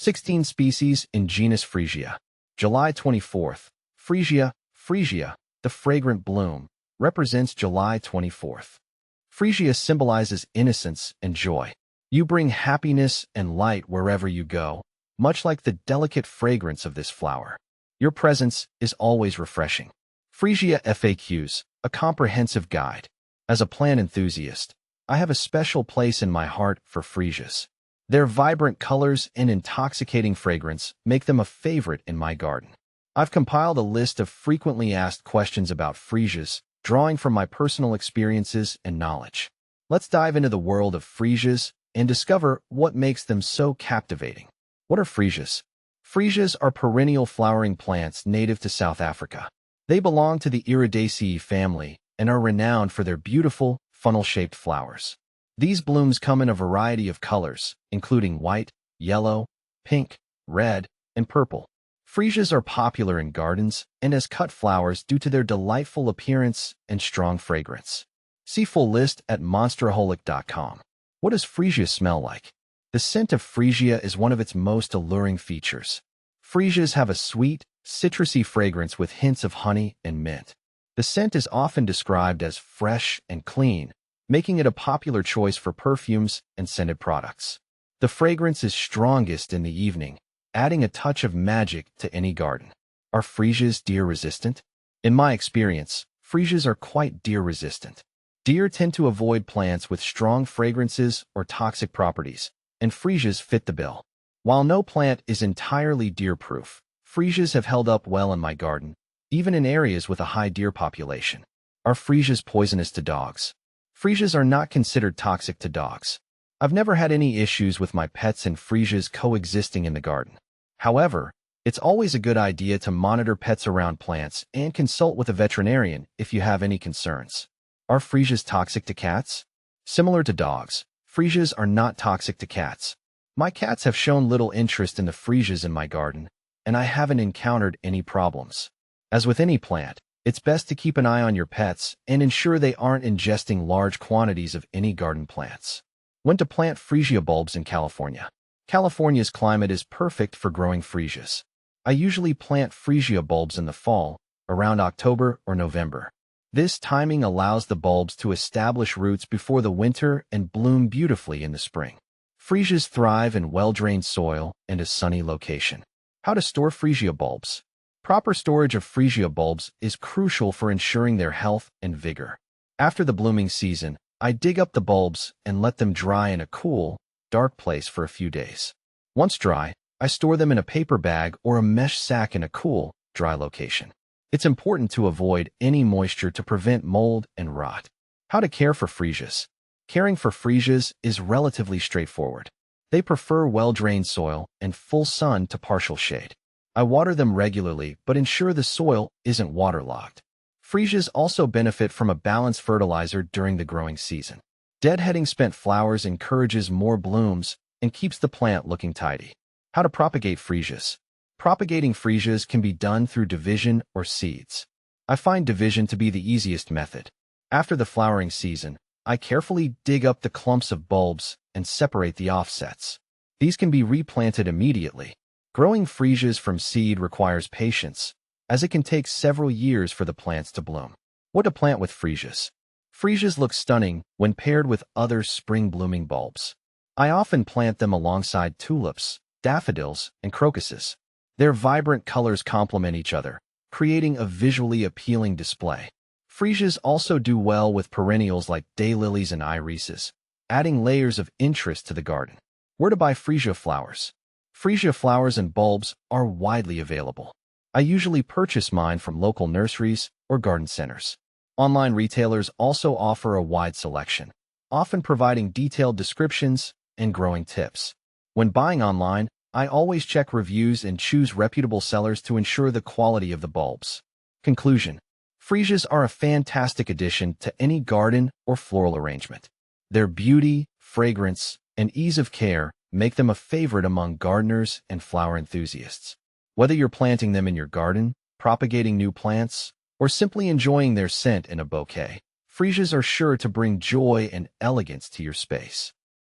16 species in genus Freesia. July 24th. Freesia, the fragrant bloom, represents July 24th. Freesia symbolizes innocence and joy. You bring happiness and light wherever you go, much like the delicate fragrance of this flower. Your presence is always refreshing. Freesia FAQs, a comprehensive guide. As a plant enthusiast, I have a special place in my heart for freesias. Their vibrant colors and intoxicating fragrance make them a favorite in my garden. I've compiled a list of frequently asked questions about freesias, drawing from my personal experiences and knowledge. Let's dive into the world of freesias and discover what makes them so captivating. What are freesias? Freesias are perennial flowering plants native to South Africa. They belong to the Iridaceae family and are renowned for their beautiful, funnel-shaped flowers. These blooms come in a variety of colors, including white, yellow, pink, red, and purple. Freesias are popular in gardens and as cut flowers due to their delightful appearance and strong fragrance. See full list at monsteraholic.com. What does freesia smell like? The scent of freesia is one of its most alluring features. Freesias have a sweet, citrusy fragrance with hints of honey and mint. The scent is often described as fresh and clean, making it a popular choice for perfumes and scented products. The fragrance is strongest in the evening, adding a touch of magic to any garden. Are freesias deer-resistant? In my experience, freesias are quite deer-resistant. Deer tend to avoid plants with strong fragrances or toxic properties, and freesias fit the bill. While no plant is entirely deer-proof, freesias have held up well in my garden, even in areas with a high deer population. Are freesias poisonous to dogs? Freesias are not considered toxic to dogs. I've never had any issues with my pets and freesias coexisting in the garden. However, it's always a good idea to monitor pets around plants and consult with a veterinarian if you have any concerns. Are freesias toxic to cats? Similar to dogs, freesias are not toxic to cats. My cats have shown little interest in the freesias in my garden, and I haven't encountered any problems. As with any plant, it's best to keep an eye on your pets and ensure they aren't ingesting large quantities of any garden plants. When to plant freesia bulbs in California? California's climate is perfect for growing freesias. I usually plant freesia bulbs in the fall, around October or November. This timing allows the bulbs to establish roots before the winter and bloom beautifully in the spring. Freesias thrive in well-drained soil and a sunny location. How to store freesia bulbs? Proper storage of freesia bulbs is crucial for ensuring their health and vigor. After the blooming season, I dig up the bulbs and let them dry in a cool, dark place for a few days. Once dry, I store them in a paper bag or a mesh sack in a cool, dry location. It's important to avoid any moisture to prevent mold and rot. How to care for freesias? Caring for freesias is relatively straightforward. They prefer well-drained soil and full sun to partial shade. I water them regularly but ensure the soil isn't waterlogged. Freesias also benefit from a balanced fertilizer during the growing season. Deadheading spent flowers encourages more blooms and keeps the plant looking tidy. How to propagate freesias? Propagating freesias can be done through division or seeds. I find division to be the easiest method. After the flowering season, I carefully dig up the clumps of bulbs and separate the offsets. These can be replanted immediately. Growing freesias from seed requires patience, as it can take several years for the plants to bloom. What to plant with freesias? Freesias look stunning when paired with other spring-blooming bulbs. I often plant them alongside tulips, daffodils, and crocuses. Their vibrant colors complement each other, creating a visually appealing display. Freesias also do well with perennials like daylilies and irises, adding layers of interest to the garden. Where to buy freesia flowers? Freesia flowers and bulbs are widely available. I usually purchase mine from local nurseries or garden centers. Online retailers also offer a wide selection, often providing detailed descriptions and growing tips. When buying online, I always check reviews and choose reputable sellers to ensure the quality of the bulbs. Conclusion: freesias are a fantastic addition to any garden or floral arrangement. Their beauty, fragrance, and ease of care make them a favorite among gardeners and flower enthusiasts. Whether you're planting them in your garden, propagating new plants, or simply enjoying their scent in a bouquet, freesias are sure to bring joy and elegance to your space.